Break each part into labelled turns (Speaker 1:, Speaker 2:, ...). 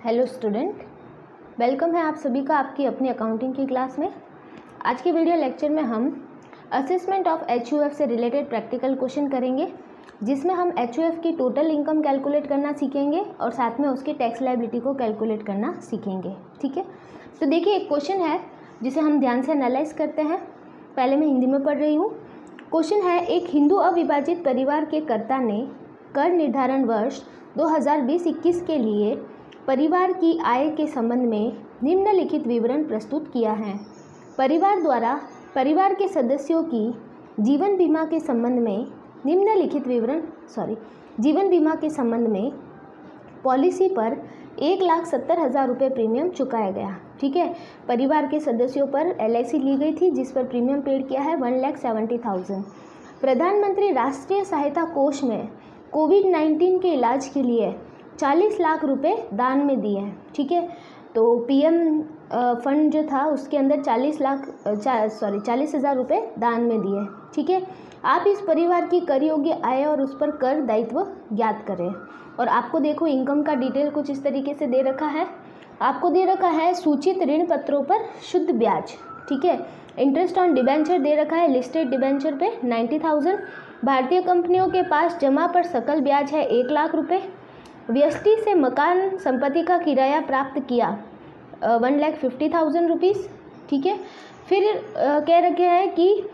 Speaker 1: Hello student, welcome है आप सभी का आपकी अपनी अकाउंटिंग की क्लास में। आज के वीडियो लेक्चर में हम असेसमेंट ऑफ HUF से रिलेटेड प्रैक्टिकल क्वेश्चन करेंगे, जिसमें हम HUF की टोटल इनकम कैलकुलेट करना सीखेंगे और साथ में उसकी टैक्स लायबिलिटी को कैलकुलेट करना सीखेंगे। ठीक है, तो देखिए एक क्वेश्चन है जिसे हम ध्यान से एनालाइज करते हैं। पहले मैं हिंदी में पढ़ रही हूँ। क्वेश्चन है, एक हिंदू अविभाजित परिवार के कर्ता ने कर निर्धारण वर्ष 2020-21 के लिए परिवार की आय के संबंध में निम्नलिखित विवरण प्रस्तुत किया है। परिवार द्वारा परिवार के सदस्यों की जीवन बीमा के संबंध में जीवन बीमा के संबंध में पॉलिसी पर 1,70,000 रुपये प्रीमियम चुकाया गया। ठीक है, परिवार के सदस्यों पर LIC ली गई थी जिस पर प्रीमियम पेड किया है 1,70,000। प्रधानमंत्री राष्ट्रीय सहायता कोष में कोविड-19 के इलाज के लिए 40 लाख रुपए दान में दिए हैं। ठीक है, तो PM फंड जो था उसके अंदर 40,000 रुपये दान में दिए। ठीक है, आप इस परिवार की कर योग्य आय और उस पर कर दायित्व ज्ञात करें। और आपको देखो इनकम का डिटेल कुछ इस तरीके से दे रखा है। आपको दे रखा है सूचित ऋण पत्रों पर शुद्ध ब्याज। ठीक है, इंटरेस्ट ऑन डिबेंचर दे रखा है लिस्टेड डिबेंचर पे 90,000। भारतीय कंपनियों के पास जमा पर सकल ब्याज है 1 लाख रुपये। व्यष्टि से मकान संपत्ति का किराया प्राप्त किया 1,50,000 रुपीज़। ठीक है, फिर कह रखे हैं कि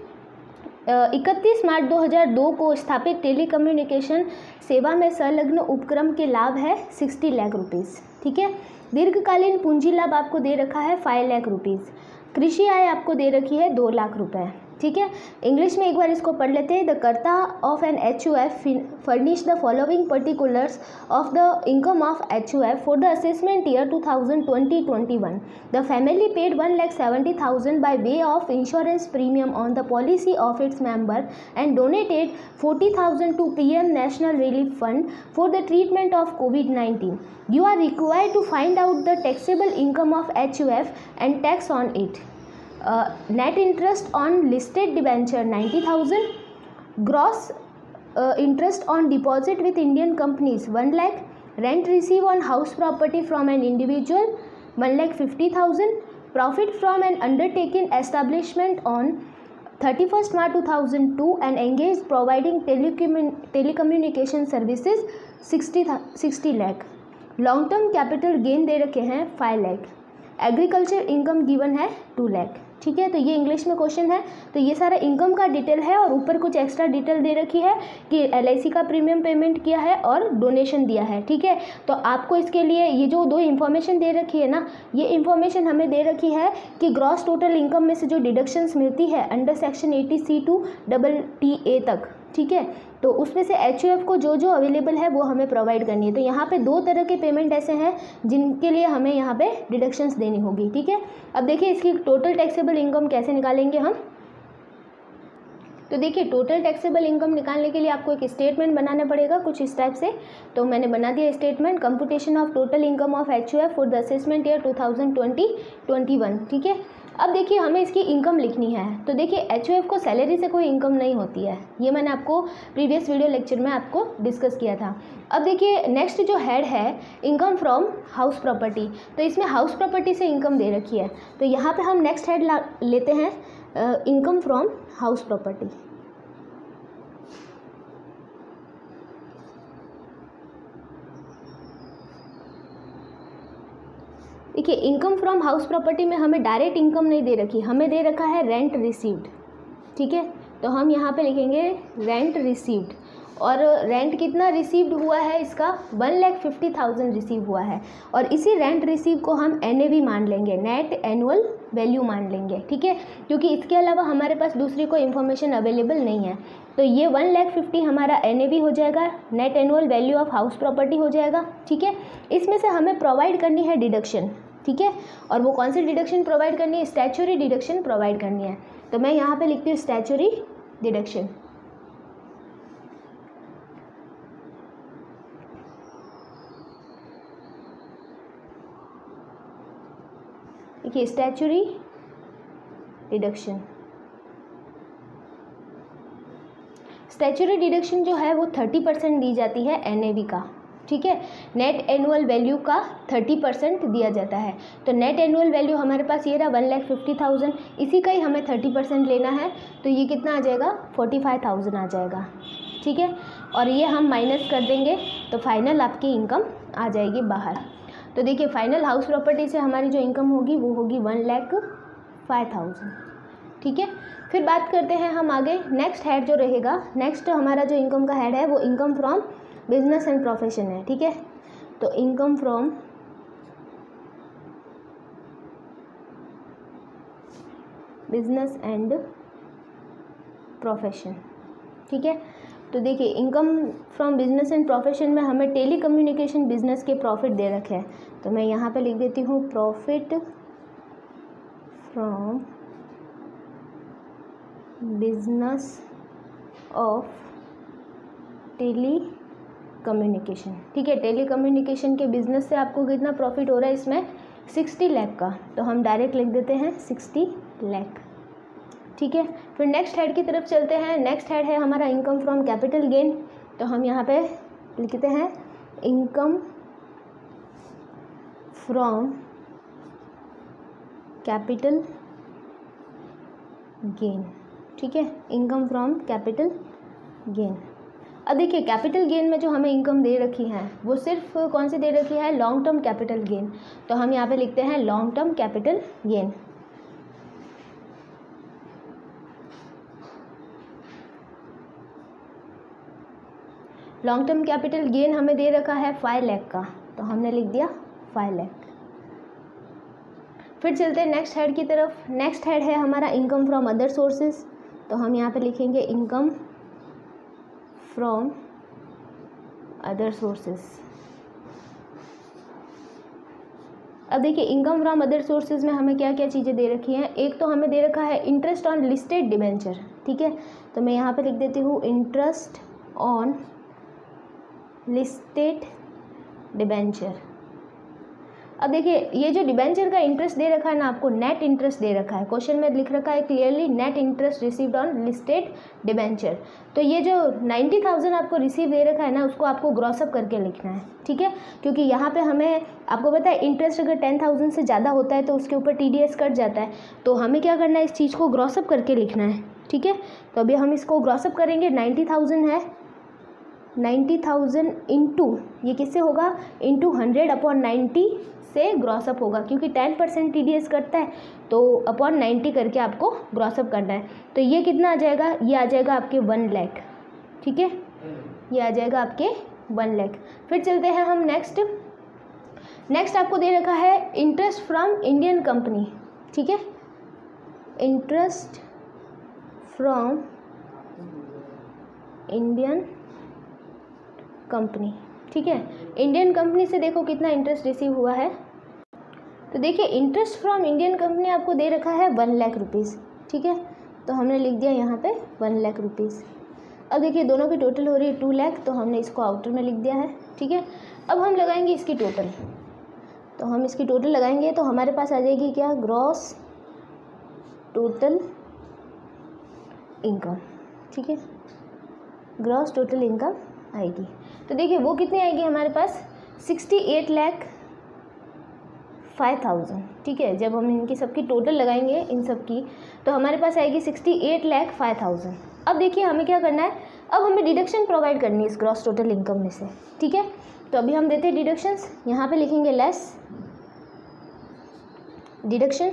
Speaker 1: 31 मार्च 2002 को स्थापित टेलीकम्युनिकेशन सेवा में संलग्न उपक्रम के लाभ है 60 लाख रुपीज़। ठीक है, दीर्घकालीन पूंजी लाभ आपको दे रखा है 5 लाख रुपीज़। कृषि आय आपको दे रखी है 2 लाख रुपए। ठीक है, इंग्लिश में एक बार इसको पढ़ लेते हैं। The karta of an HUF furnish the following particulars of the income of HUF for the assessment year 2020-21। The family paid 1,70,000 by way of insurance premium on the policy of its member and donated 40,000 to PM national relief fund for the treatment of COVID-19. You are required to find out the taxable income of HUF and tax on it. Net interest on listed debenture 90,000. Gross interest on deposit with Indian companies 1 lakh. Rent received on house property from an individual 1,50,000. Profit from an undertaken establishment on 31st March 2002 and engaged providing telecommunication services 60 lakh. Long term capital gain दे रखे हैं 5 lakh. Agriculture income given है 2 लाख। ठीक है, तो ये English में question है। तो ये सारा इनकम का डिटेल है और ऊपर कुछ एक्स्ट्रा डिटेल दे रखी है कि LIC का प्रीमियम पेमेंट किया है और डोनेशन दिया है। ठीक है, तो आपको इसके लिए ये जो 2 इन्फॉर्मेशन दे रखी है ना, ये इन्फॉर्मेशन हमें दे रखी है कि ग्रॉस टोटल इनकम में से जो डिडक्शंस मिलती है under section 80C to TTA तक। ठीक है, तो उसमें से HUF को जो जो अवेलेबल है वो हमें प्रोवाइड करनी है। तो यहाँ पे 2 तरह के पेमेंट ऐसे हैं जिनके लिए हमें यहाँ पे डिडक्शंस देनी होगी। ठीक है, अब देखिए इसकी टोटल टैक्सेबल इनकम कैसे निकालेंगे हम। तो देखिए टोटल टैक्सेबल इनकम निकालने के लिए आपको एक स्टेटमेंट बनाना पड़ेगा कुछ इस टाइप से। तो मैंने बना दिया statement, computation of total income of HUF for the assessment year 2020-21। ठीक है, अब देखिए हमें इसकी इनकम लिखनी है। तो देखिए HUF को सैलरी से कोई इनकम नहीं होती है, ये मैंने आपको प्रीवियस वीडियो लेक्चर में आपको डिस्कस किया था। अब देखिए नेक्स्ट जो हेड है इनकम फ्रॉम हाउस प्रॉपर्टी, तो इसमें हाउस प्रॉपर्टी से इनकम दे रखी है। तो यहाँ पे हम नेक्स्ट हेड लेते हैं इनकम फ्रॉम हाउस प्रॉपर्टी। देखिए इनकम फ्रॉम हाउस प्रॉपर्टी में हमें डायरेक्ट इनकम नहीं दे रखी, हमें दे रखा है रेंट रिसीव्ड। ठीक है, तो हम यहाँ पे लिखेंगे रेंट रिसीव्ड। और रेंट कितना रिसीव्ड हुआ है इसका 1,50,000 रिसीव हुआ है। और इसी रेंट रिसीव को हम NAV मान लेंगे, नेट एनुअल वैल्यू मान लेंगे। ठीक है, क्योंकि इसके अलावा हमारे पास दूसरी कोई इन्फॉर्मेशन अवेलेबल नहीं है। तो ये 1,50,000 हमारा NAV हो जाएगा, net annual value of house property हो जाएगा। ठीक है, इसमें से हमें प्रोवाइड करनी है डिडक्शन। ठीक है, और वो कौन सी डिडक्शन प्रोवाइड करनी है, स्टैच्यूटरी डिडक्शन प्रोवाइड करनी है। तो मैं यहाँ पे लिखती हूँ स्टैच्यूटरी डिडक्शन। देखिए स्टैच्यूटरी डिडक्शन, स्टैच्यूटरी डिडक्शन जो है वो 30% दी जाती है NAV का। ठीक है। नेट एनुअल वैल्यू का 30% दिया जाता है। तो नेट एनुअल वैल्यू हमारे पास ये रहा 1,50,000, इसी का ही हमें 30% लेना है, तो ये कितना आ जाएगा 45,000 आ जाएगा, ठीक है। और ये हम माइनस कर देंगे तो फाइनल आपकी इनकम आ जाएगी बाहर। तो देखिए फाइनल हाउस प्रॉपर्टी से हमारी जो इनकम होगी वो होगी 1,05,000, ठीक है। फिर बात करते हैं हम आगे, नेक्स्ट हेड जो रहेगा, नेक्स्ट हमारा जो इनकम का हेड है वो income from business and profession है, ठीक है। तो income from business and profession, ठीक है। तो देखिए income from business and profession में हमें टेली कम्युनिकेशन बिजनेस के प्रॉफिट दे रखे हैं, तो मैं यहाँ पे लिख देती हूँ profit from business of telecommunication, ठीक है। टेली कम्युनिकेशन के बिजनेस से आपको कितना प्रॉफिट हो रहा है इसमें 60 लाख का, तो हम डायरेक्ट लिख देते हैं 60 लाख, ठीक है। फिर नेक्स्ट हेड की तरफ चलते हैं। नेक्स्ट हेड है हमारा इनकम फ्रॉम कैपिटल गेन, तो हम यहाँ पे लिखते हैं इनकम फ्रॉम कैपिटल गेन, ठीक है। Income from capital gain. अब देखिए कैपिटल गेन में जो हमें इनकम दे रखी है वो सिर्फ कौन सी दे रखी है, लॉन्ग टर्म कैपिटल गेन, तो हम यहाँ पे लिखते हैं long term capital gain. Long term capital gain हमें दे रखा है 5 लाख का, तो हमने लिख दिया 5 लाख। फिर चलते हैं नेक्स्ट हेड की तरफ। नेक्स्ट हेड है हमारा इनकम फ्रॉम अदर सोर्सेज, तो हम यहाँ पे लिखेंगे इनकम फ्रॉम अदर सोर्सेज। अब देखिए इनकम फ्रॉम अदर सोर्सेज में हमें क्या क्या चीज़ें दे रखी हैं। एक तो हमें दे रखा है इंटरेस्ट ऑन लिस्टेड डिबेंचर, ठीक है। तो मैं यहाँ पे लिख देती हूँ इंटरेस्ट ऑन लिस्टेड डिबेंचर। अब देखिए ये जो डिबेंचर का इंटरेस्ट दे रखा है ना, आपको नेट इंटरेस्ट दे रखा है, क्वेश्चन में लिख रखा है clearly net interest received on listed debenture. तो ये जो 90,000 आपको रिसीव दे रखा है ना, उसको आपको ग्रॉसअप करके लिखना है, ठीक है। क्योंकि यहाँ पे हमें आपको पता है इंटरेस्ट अगर 10,000 से ज़्यादा होता है तो उसके ऊपर TDS कट जाता है, तो हमें क्या करना है, इस चीज़ को ग्रॉसअप करके लिखना है, ठीक है। तो अभी हम इसको ग्रॉसअप करेंगे, 90,000 है, 90,000 इंटू ये किससे होगा, इंटू 100/90 से ग्रॉसअप होगा, क्योंकि 10% TDS कटता है, तो अपॉन 90 करके आपको ग्रॉसअप करना है। तो ये कितना आ जाएगा, ये आ जाएगा आपके 1 लाख, ठीक है, ये आ जाएगा आपके 1 लाख। फिर चलते हैं हम नेक्स्ट आपको दे रखा है इंटरेस्ट फ्रॉम इंडियन कंपनी, ठीक है। इंटरेस्ट फ्रॉम इंडियन कंपनी, ठीक है। इंडियन कंपनी से देखो कितना इंटरेस्ट रिसीव हुआ है। तो देखिए इंटरेस्ट फ्रॉम इंडियन कंपनी आपको दे रखा है 1 लाख रुपीज़, ठीक है। तो हमने लिख दिया यहाँ पे 1 लाख रुपीज़। अब देखिए दोनों की टोटल हो रही है 2 लाख, तो हमने इसको आउटर में लिख दिया है, ठीक है। अब हम लगाएंगे इसकी टोटल, तो हम इसकी टोटल लगाएंगे तो हमारे पास आ जाएगी क्या, ग्रॉस टोटल इनकम, ठीक है। ग्रॉस टोटल इनकम आएगी, तो देखिए वो कितनी आएगी हमारे पास 68,05,000, ठीक है। जब हम इनकी सबकी टोटल लगाएंगे इन सब की, तो हमारे पास आएगी 68,05,000। अब देखिए हमें क्या करना है, अब हमें डिडक्शन प्रोवाइड करनी है इस ग्रॉस टोटल इनकम में से, ठीक है। तो अभी हम देते हैं डिडक्शंस, यहाँ पे लिखेंगे लेस डिडक्शन।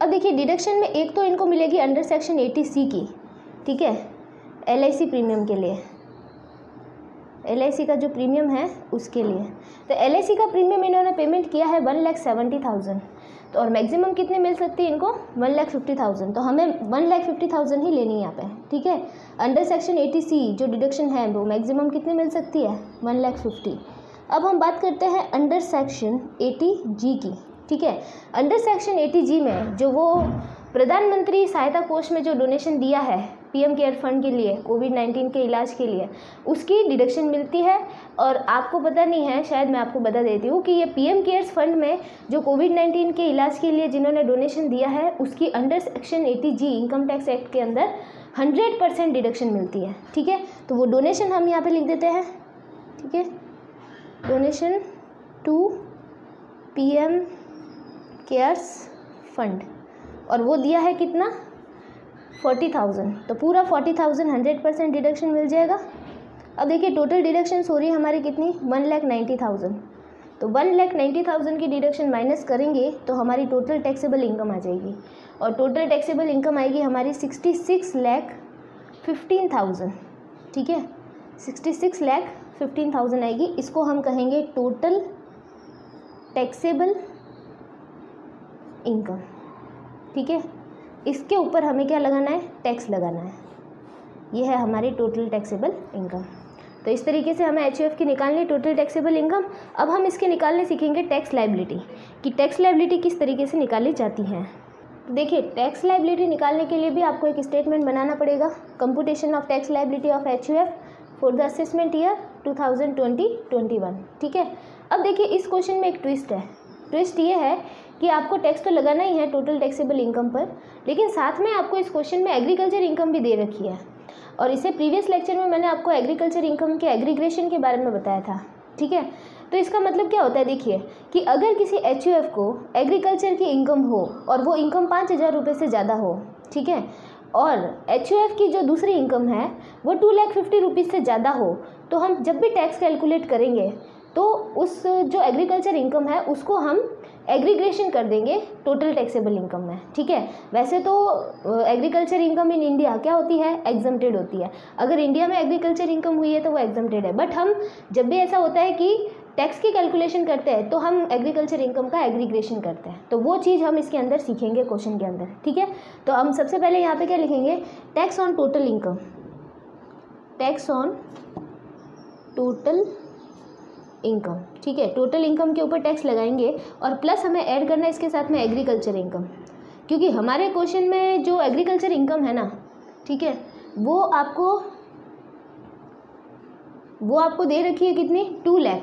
Speaker 1: अब देखिए डिडक्शन में एक तो इनको मिलेगी अंडर सेक्शन 80C की, ठीक है, LIC प्रीमियम के लिए, LIC का जो प्रीमियम है उसके लिए। तो LIC का प्रीमियम इन्होंने पेमेंट किया है 1,70,000, तो और मैक्सिमम कितने मिल सकती है इनको 1,50,000, तो हमें 1,50,000 ही लेनी है यहाँ पे, ठीक है। अंडर सेक्शन 80C जो डिडक्शन है वो मैक्सिमम कितनी मिल सकती है 1,50,000। अब हम बात करते हैं अंडर सेक्शन 80G की, ठीक है। अंडर सेक्शन 80G में जो वो प्रधानमंत्री सहायता कोष में जो डोनेशन दिया है PM केयर फंड के लिए, कोविड-19 के इलाज के लिए, उसकी डिडक्शन मिलती है। और आपको पता नहीं है, शायद मैं आपको बता देती हूँ कि ये PM केयर्स फंड में जो कोविड-19 के इलाज के लिए जिन्होंने डोनेशन दिया है, उसकी under section 80G income tax act के अंदर 100% डिडक्शन मिलती है, ठीक है। तो वो डोनेशन हम यहाँ पे लिख देते हैं, ठीक है, donation to PM cares fund, और वो दिया है कितना 40,000, तो पूरा 40,000 100% डिडक्शन मिल जाएगा। अब देखिए टोटल डिडक्शंस हो रही है हमारी कितनी 1,90,000, तो 1,90,000 की डिडक्शन माइनस करेंगे तो हमारी टोटल टैक्सेबल इनकम आ जाएगी, और टोटल टैक्सेबल इनकम आएगी हमारी 66,15,000, ठीक है, 66,15,000 आएगी। इसको हम कहेंगे टोटल टैक्सेबल इनकम, ठीक है। इसके ऊपर हमें क्या लगाना है, टैक्स लगाना है, ये है हमारी टोटल टैक्सेबल इनकम। तो इस तरीके से हमें HUF की निकालनी है टोटल टैक्सेबल इनकम। अब हम इसके निकालने सीखेंगे टैक्स लायबिलिटी, कि टैक्स लायबिलिटी किस तरीके से निकाली जाती है। तो देखिए टैक्स लायबिलिटी निकालने के लिए भी आपको एक स्टेटमेंट बनाना पड़ेगा, computation of tax liability of HUF for the assessment year 2020-21, ठीक है। अब देखिए इस क्वेश्चन में एक ट्विस्ट है, ट्विस्ट ये है कि आपको टैक्स तो लगाना ही है टोटल टैक्सेबल इनकम पर, लेकिन साथ में आपको इस क्वेश्चन में एग्रीकल्चर इनकम भी दे रखी है, और इसे प्रीवियस लेक्चर में मैंने आपको एग्रीकल्चर इनकम के एग्रीग्रेशन के बारे में बताया था, ठीक है। तो इसका मतलब क्या होता है, देखिए कि अगर किसी HUF को एग्रीकल्चर की इनकम हो और वो इनकम 5,000 रुपये से ज़्यादा हो, ठीक है, और HUF की जो दूसरी इनकम है वो 2,50,000 रुपीज़ से ज़्यादा हो, तो हम जब भी टैक्स कैलकुलेट करेंगे तो उस जो एग्रीकल्चर इनकम है उसको हम एग्रीग्रेशन कर देंगे टोटल टैक्सेबल इनकम में, ठीक है। वैसे तो एग्रीकल्चर इनकम इन इंडिया क्या होती है, एग्जम्प्टेड होती है। अगर इंडिया में एग्रीकल्चर इनकम हुई है तो वो एग्जम्प्टेड है, बट हम जब भी ऐसा होता है कि टैक्स की कैलकुलेशन करते हैं तो हम एग्रीकल्चर इनकम का एग्रीग्रेशन करते हैं, तो वो चीज़ हम इसके अंदर सीखेंगे क्वेश्चन के अंदर, ठीक है। तो हम सबसे पहले यहाँ पे क्या लिखेंगे, tax on total income, tax on total income, ठीक है। टोटल इनकम के ऊपर टैक्स लगाएंगे और प्लस हमें ऐड करना है इसके साथ में एग्रीकल्चर इनकम, क्योंकि हमारे क्वेश्चन में जो एग्रीकल्चर इनकम है ना, ठीक है, वो आपको दे रखी है कितनी 2 लाख,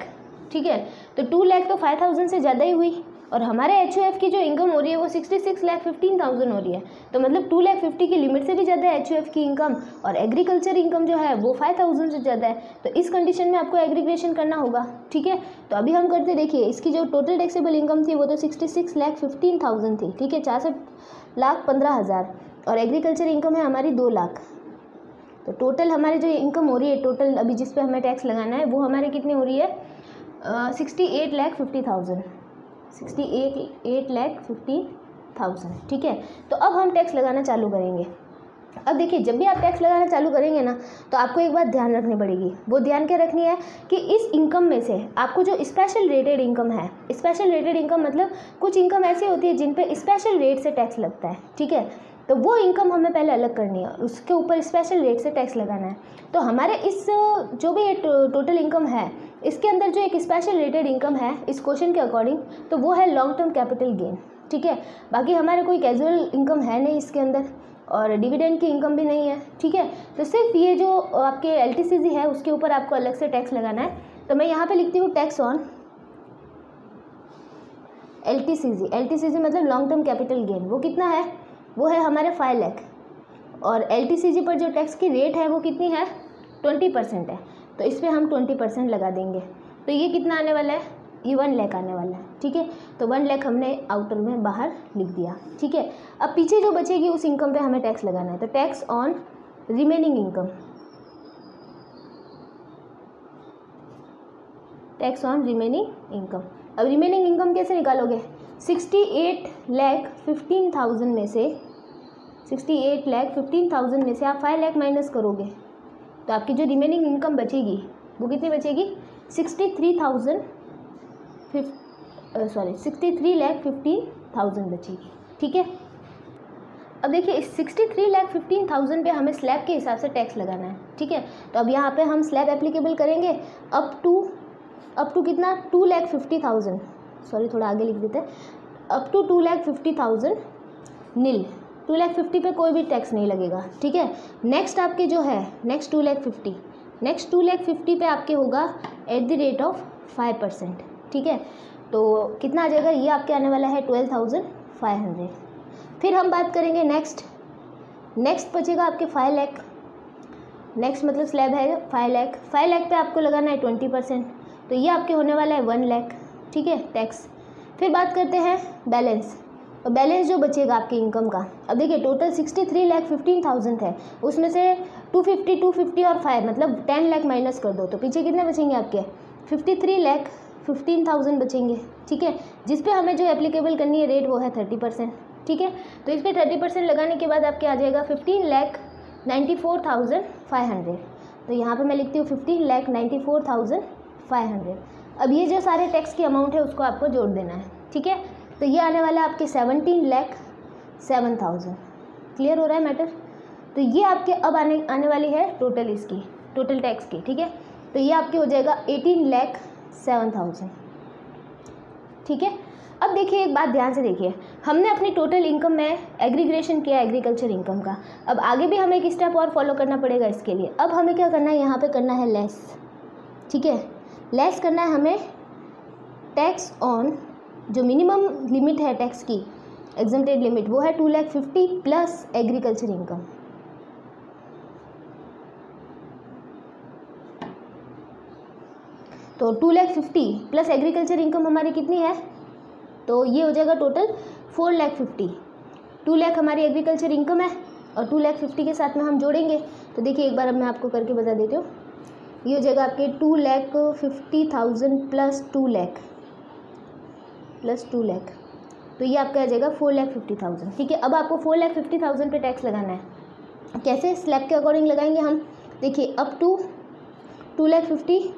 Speaker 1: ठीक है। तो 2 लाख तो 5,000 से ज़्यादा ही हुई, और हमारे HUF की जो इनकम हो रही है वो 66,15,000 हो रही है, तो मतलब 2,50,000 की लिमिट से भी ज़्यादा है HUF की इनकम, और एग्रीकल्चर इनकम जो है वो 5,000 से ज़्यादा है, तो इस कंडीशन में आपको एग्रीग्रेशन करना होगा, ठीक है। तो अभी हम करते, देखिए इसकी जो टोटल टैक्सेबल इनकम थी वो तो 66,15,000 थी, ठीक है, 66,15,000, और एग्रीकल्चर इनकम है हमारी 2 लाख। तो टोटल हमारी जो इनकम हो रही है, टोटल अभी जिस पे हमें टैक्स लगाना है वो हमारी कितनी हो रही है 68,50,000, 68,50,000, ठीक है। तो अब हम टैक्स लगाना चालू करेंगे। अब देखिए जब भी आप टैक्स लगाना चालू करेंगे ना, तो आपको एक बात ध्यान रखनी पड़ेगी, वो ध्यान क्या रखनी है कि इस इनकम में से आपको जो स्पेशल रेटेड इनकम है, स्पेशल रेटेड इनकम मतलब कुछ इनकम ऐसी होती है जिन पे स्पेशल रेट से टैक्स लगता है, ठीक है, तो वो इनकम हमें पहले अलग करनी है, उसके ऊपर स्पेशल रेट से टैक्स लगाना है। तो हमारे इस जो भी टोटल इनकम है इसके अंदर जो एक स्पेशल रेटेड इनकम है इस क्वेश्चन के अकॉर्डिंग, तो वो है लॉन्ग टर्म कैपिटल गेन, ठीक है। बाकी हमारे कोई कैजुअल इनकम है नहीं इसके अंदर, और डिविडेंड की इनकम भी नहीं है, ठीक है। तो सिर्फ ये जो आपके LTCG है उसके ऊपर आपको अलग से टैक्स लगाना है। तो मैं यहाँ पे लिखती हूँ टैक्स ऑन LTCG, LTCG मतलब लॉन्ग टर्म कैपिटल गेन, वो कितना है, वो है हमारे 5 लाख, और LTCG पर जो टैक्स की रेट है वो कितनी है 20% है, तो इस पर हम 20% लगा देंगे। तो ये कितना आने वाला है, ये 1 लाख आने वाला है, ठीक है। तो 1 लाख हमने आउटर में बाहर लिख दिया, ठीक है। अब पीछे जो बचेगी उस इनकम पे हमें टैक्स लगाना है, तो tax on remaining income, tax on remaining income. अब रिमेनिंग इनकम कैसे निकालोगे, 68,15,000 में से 68,15,000 में से आप 5 लाख माइनस करोगे तो आपकी जो रिमेनिंग इनकम बचेगी वो कितनी बचेगी 63,15,000 बचेगी, ठीक है। अब देखिए इस 63,15,000 पे हमें स्लैब के हिसाब से टैक्स लगाना है, ठीक है। तो अब यहाँ पे हम स्लैब एप्लीकेबल करेंगे अप टू कितना 2,50,000, सॉरी थोड़ा आगे लिख देते हैं, अप टू 2,50,000 नील, 2,50,000 पे कोई भी टैक्स नहीं लगेगा, ठीक है। नेक्स्ट आपके जो है नेक्स्ट 2,50,000 पे आपके होगा एट द रेट ऑफ 5%, ठीक है। तो कितना आ जाएगा, ये आपके आने वाला है 12,500। फिर हम बात करेंगे नेक्स्ट नेक्स्ट बचेगा आपके 5 लाख। नेक्स्ट मतलब स्लैब है 5 लाख। 5 लाख पे आपको लगाना है 20%, तो ये आपके होने वाला है 1 लाख, ठीक है, टैक्स। फिर बात करते हैं बैलेंस। और बैलेंस जो बचेगा आपके इनकम का, अब देखिए टोटल 63,15,000 है, उसमें से 250 और 5 मतलब 10 लाख माइनस कर दो, तो पीछे कितने बचेंगे आपके 53,15,000 बचेंगे, ठीक है। जिस पे हमें जो एप्लीकेबल करनी है रेट वो है 30%, ठीक है। तो इस पर 30% लगाने के बाद आपके आ जाएगा 15,94,500। तो यहाँ पे मैं लिखती हूँ 15,94,500। अब ये जो सारे टैक्स की अमाउंट है उसको आपको जोड़ देना है, ठीक है। तो ये आने वाला है आपके 17,07,000। क्लियर हो रहा है मैटर। तो ये आपके अब आने वाली है टोटल इसकी, टोटल टैक्स की, ठीक है। तो ये आपके हो जाएगा 18,07,000, ठीक है। अब देखिए एक बात ध्यान से देखिए, हमने अपनी टोटल इनकम में एग्रीग्रेशन किया एग्रीकल्चर इनकम का। अब आगे भी हमें एक स्टेप और फॉलो करना पड़ेगा इसके लिए। अब हमें क्या करना है, यहाँ पे करना है लेस, ठीक है। लेस करना है हमें टैक्स ऑन, जो मिनिमम लिमिट है टैक्स की एग्जम्प्टेड लिमिट वो है 2,50,000 प्लस एग्रीकल्चर इनकम। तो 2,50,000 प्लस एग्रीकल्चर इनकम हमारी कितनी है, तो ये हो जाएगा टोटल 4,50,000। 2 लाख हमारी एग्रीकल्चर इनकम है और 2,50,000 के साथ में हम जोड़ेंगे। तो देखिए एक बार अब मैं आपको करके बता देती हूँ। ये हो जाएगा आपके 2,50,000 प्लस 2 लाख प्लस 2 लाख, तो ये आपका आ जाएगा 4,50,000, ठीक है। अब आपको 4,50,000 पे टैक्स लगाना है। कैसे, स्लैब के अकॉर्डिंग लगाएंगे हम। देखिए अप टू 2,50,000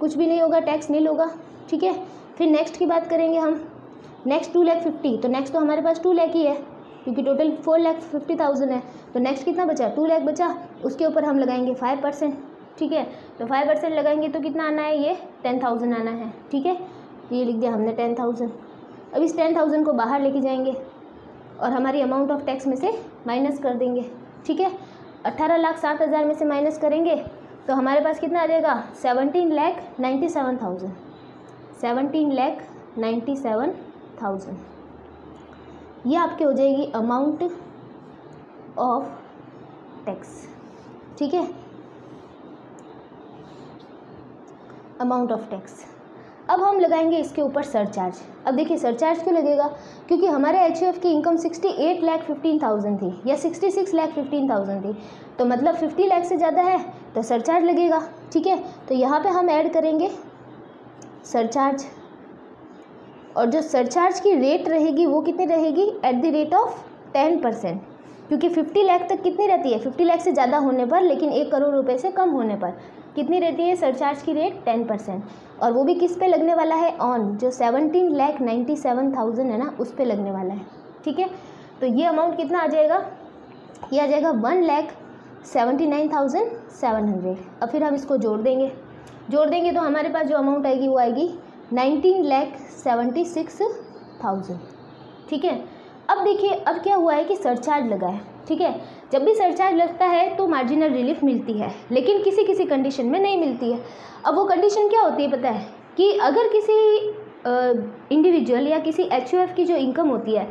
Speaker 1: कुछ भी नहीं होगा, टैक्स नील होगा, ठीक है। फिर नेक्स्ट की बात करेंगे हम, नेक्स्ट 2,50,000, तो नेक्स्ट तो हमारे पास 2 लाख ही है क्योंकि टोटल 4,50,000 है। तो नेक्स्ट कितना बचा, 2 लाख बचा, उसके ऊपर हम लगाएंगे 5%, ठीक है। तो 5% लगाएंगे तो कितना आना है, ये 10,000 आना है, ठीक है। ये लिख दिया हमने 10,000। अब इस 10,000 को बाहर लेके जाएंगे और हमारी अमाउंट ऑफ टैक्स में से माइनस कर देंगे, ठीक है। 18,07,000 में से माइनस करेंगे तो हमारे पास कितना आ जाएगा, 17,97,000। 17,97,000 ये आपके हो जाएगी अमाउंट ऑफ टैक्स, ठीक है, अमाउंट ऑफ टैक्स। अब हम लगाएंगे इसके ऊपर सरचार्ज। अब देखिए सरचार्ज क्यों लगेगा, क्योंकि हमारे HUF की इनकम 68,15,000 थी या 66,15,000 थी, तो मतलब 50 लाख से ज़्यादा है तो सरचार्ज लगेगा, ठीक है। तो यहाँ पे हम ऐड करेंगे सरचार्ज, और जो सरचार्ज की रेट रहेगी वो कितनी रहेगी, एट द रेट ऑफ 10%, क्योंकि 50 लाख तक कितनी रहती है, 50 लाख से ज़्यादा होने पर, लेकिन 1 करोड़ रुपए से कम होने पर कितनी रहती है सरचार्ज की रेट, 10%। और वो भी किस पे लगने वाला है, ऑन जो 17,97,000 है ना उस पे लगने वाला है, ठीक है। तो ये अमाउंट कितना आ जाएगा, ये आ जाएगा 1,79,700। अब फिर हम इसको जोड़ देंगे तो हमारे पास जो अमाउंट आएगी वो आएगी 19,76,000, ठीक है। अब देखिए अब क्या हुआ है कि सरचार्ज लगा है, ठीक है। जब भी सरचार्ज लगता है तो मार्जिनल रिलीफ मिलती है, लेकिन किसी किसी कंडीशन में नहीं मिलती है। अब वो कंडीशन क्या होती है पता है, कि अगर किसी इंडिविजुअल या किसी HUF की जो इनकम होती है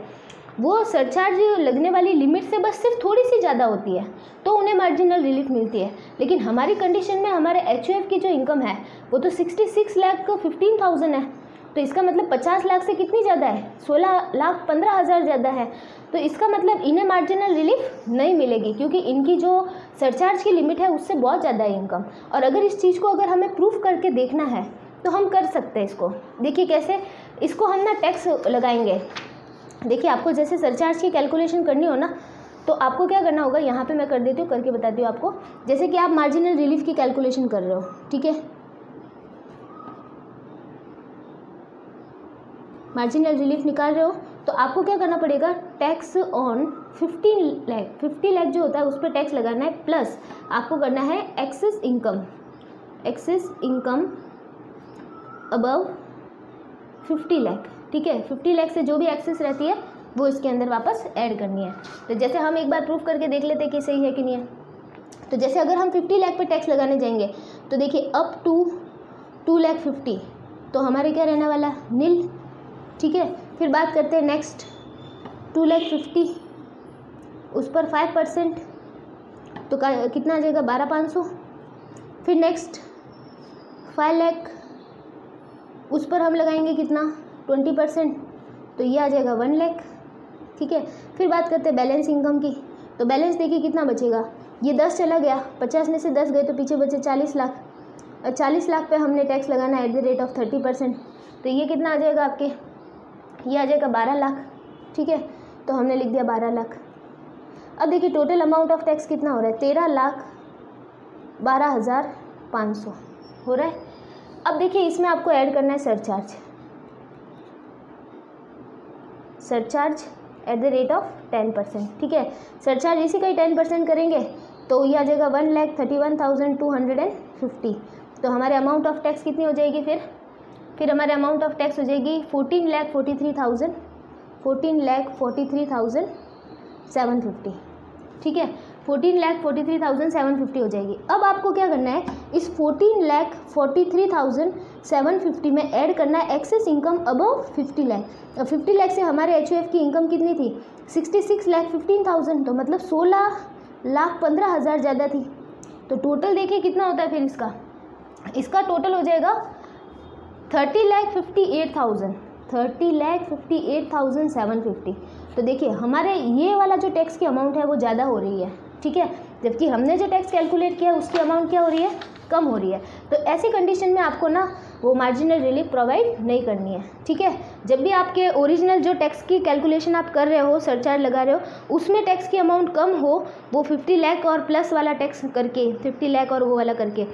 Speaker 1: वो सरचार्ज लगने वाली लिमिट से बस सिर्फ थोड़ी सी ज़्यादा होती है तो उन्हें मार्जिनल रिलीफ मिलती है। लेकिन हमारी कंडीशन में हमारे HUF की जो इनकम है वो तो 66,15,000 है, तो इसका मतलब 50 लाख से कितनी ज़्यादा है, 16,15,000 ज़्यादा है। तो इसका मतलब इन्हें मार्जिनल रिलीफ नहीं मिलेगी, क्योंकि इनकी जो सरचार्ज की लिमिट है उससे बहुत ज़्यादा है इनकम। और अगर इस चीज़ को अगर हमें प्रूफ करके देखना है तो हम कर सकते हैं इसको। देखिए कैसे, इसको हम ना टैक्स लगाएंगे। देखिए आपको जैसे सरचार्ज की कैलकुलेशन करनी हो ना, तो आपको क्या करना होगा, यहाँ पे मैं कर देती हूँ, करके बताती हूँ आपको। जैसे कि आप मार्जिनल रिलीफ की कैलकुलेशन कर रहे हो, ठीक है, मार्जिनल रिलीफ निकाल रहे हो, तो आपको क्या करना पड़ेगा, टैक्स ऑन 50 लाख जो होता है उस पर टैक्स लगाना है, प्लस आपको करना है एक्सेस इनकम अबव 50 लाख, ठीक है। 50 लाख से जो भी एक्सेस रहती है वो इसके अंदर वापस ऐड करनी है। तो जैसे हम एक बार प्रूफ करके देख लेते हैं कि सही है कि नहीं है। तो जैसे अगर हम 50 लाख पे टैक्स लगाने जाएंगे तो देखिए अप टू 2,50,000 तो हमारे क्या रहने वाला, नील, ठीक है। फिर बात करते हैं नेक्स्ट 2,50,000 उस पर 5%, तो कितना आ जाएगा 12,500। फिर नेक्स्ट 5 लाख, उस पर हम लगाएंगे कितना 20%, तो ये आ जाएगा 1 लाख। ठीक है, फिर बात करते हैं बैलेंस इनकम की। तो बैलेंस देखिए कितना बचेगा, ये 10 चला गया, 50 में से 10 गए तो पीछे बचे 40 लाख, और 40 लाख पे हमने टैक्स लगाना है @ 30%, तो ये कितना आ जाएगा आपके, ये आ जाएगा 12 लाख। ठीक है, तो हमने लिख दिया 12 लाख। अब देखिए टोटल अमाउंट ऑफ टैक्स कितना हो रहा है, 13,12,500 हो रहा है। अब देखिए इसमें आपको ऐड करना है सरचार्ज @ 10%। ठीक है, सरचार्ज इसी का ही 10% करेंगे तो ये आ जाएगा 1,31,250। तो हमारे अमाउंट ऑफ टैक्स कितनी हो जाएगी, फिर हमारे अमाउंट ऑफ टैक्स हो जाएगी 14,43,750। ठीक है, 14,43,750 हो जाएगी। अब आपको क्या करना है, इस 14,43,750 में ऐड करना है एक्सेस इनकम अबव 50 लाख। और 50 लाख से हमारे HUF की इनकम कितनी थी, 66,15,000, तो मतलब 16,15,000 ज़्यादा थी। तो टोटल देखिए कितना होता है फिर इसका टोटल हो जाएगा 30,58,750। तो देखिए हमारे ये वाला जो टैक्स की अमाउंट है वो ज़्यादा हो रही है। ठीक है, जबकि हमने जो टैक्स कैलकुलेट किया उसकी अमाउंट क्या हो रही है, कम हो रही है। तो ऐसी कंडीशन में आपको ना वो मार्जिनल रिलीफ प्रोवाइड नहीं करनी है। ठीक है, जब भी आपके ओरिजिनल जो टैक्स की कैलकुलेशन आप कर रहे हो, सरचार्ज लगा रहे हो, उसमें टैक्स की अमाउंट कम हो, वो 50 लाख और प्लस वाला टैक्स करके 50 लाख और वो वाला करके,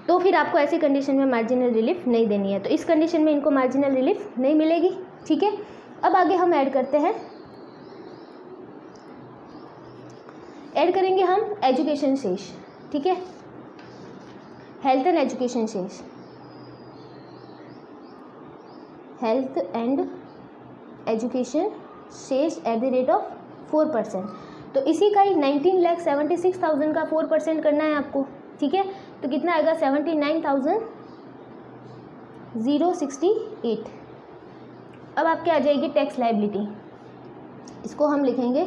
Speaker 1: तो फिर आपको ऐसी कंडीशन में मार्जिनल रिलीफ नहीं देनी है। तो इस कंडीशन में इनको मार्जिनल रिलीफ नहीं मिलेगी। ठीक है, अब आगे हम ऐड करते हैं, ऐड करेंगे हम एजुकेशन शेष। ठीक है, हेल्थ एंड एजुकेशन शेष, हेल्थ एंड एजुकेशन शेष @ 4%। तो इसी का ही 19,76,000 का 4% करना है आपको। ठीक है, तो कितना आएगा 79,068। अब आपके आ जाएगी टैक्स लायबिलिटी, इसको हम लिखेंगे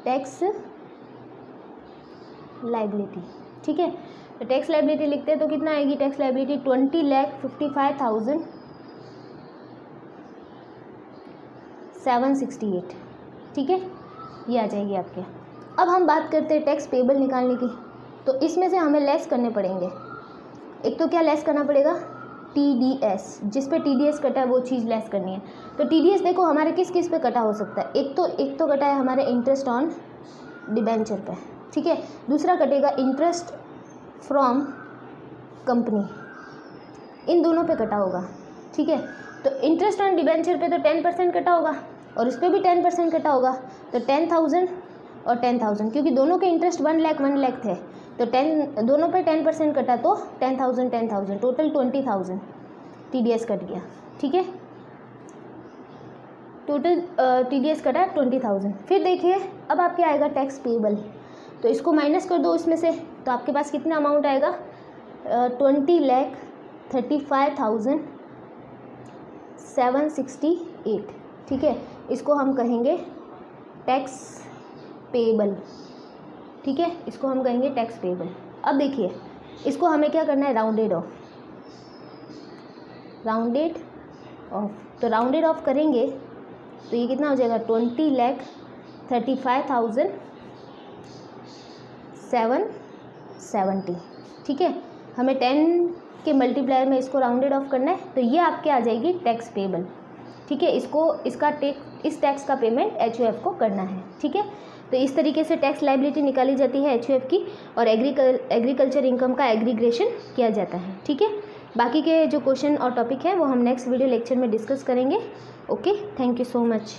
Speaker 1: टैक्स लायबिलिटी। ठीक है, तो टैक्स लायबिलिटी लिखते हैं तो कितना आएगी टैक्स लायबिलिटी, 20,55,768। ठीक है, ये आ जाएगी आपके। अब हम बात करते हैं टैक्स पेबल निकालने की। तो इसमें से हमें लेस करने पड़ेंगे। एक तो क्या लेस करना पड़ेगा, TDS, जिस पे TDS कटा है वो चीज़ लेस करनी है। तो TDS देखो हमारे किस किस पे कटा हो सकता है, एक तो कटा है हमारे इंटरेस्ट ऑन डिबेंचर पे। ठीक है, दूसरा कटेगा इंटरेस्ट फ्रॉम कंपनी, इन दोनों पे कटा होगा। ठीक है, तो इंटरेस्ट ऑन डिबेंचर पे तो 10% कटा होगा और इस पर भी 10% कटा होगा, तो 10,000 और 10,000, क्योंकि दोनों के इंटरेस्ट 1 लाख थे, तो 10 दोनों पे 10% कटा तो 10,000 टोटल 20,000 TDS कट गया। ठीक है, टोटल TDS कटा 20,000। फिर देखिए अब आपके आएगा टैक्स पेबल, तो इसको माइनस कर दो इसमें से, तो आपके पास कितना अमाउंट आएगा 20,35,768। ठीक है, इसको हम कहेंगे टैक्स पेबल। ठीक है, इसको हम कहेंगे टैक्स पेबल। अब देखिए इसको हमें क्या करना है, राउंडेड ऑफ। तो राउंडेड ऑफ करेंगे तो ये कितना हो जाएगा 20,35,770। ठीक है, हमें 10 के मल्टीप्लायर में इसको राउंडेड ऑफ करना है, तो ये आपके आ जाएगी टैक्स पेबल। ठीक है, इस टैक्स का पेमेंट HUF को करना है। ठीक है, तो इस तरीके से टैक्स लायबिलिटी निकाली जाती है HUF की, और एग्रीकल्चर इनकम का एग्रीग्रेशन किया जाता है। ठीक है, बाकी के जो क्वेश्चन और टॉपिक है वो हम नेक्स्ट वीडियो लेक्चर में डिस्कस करेंगे। Okay, thank you so much.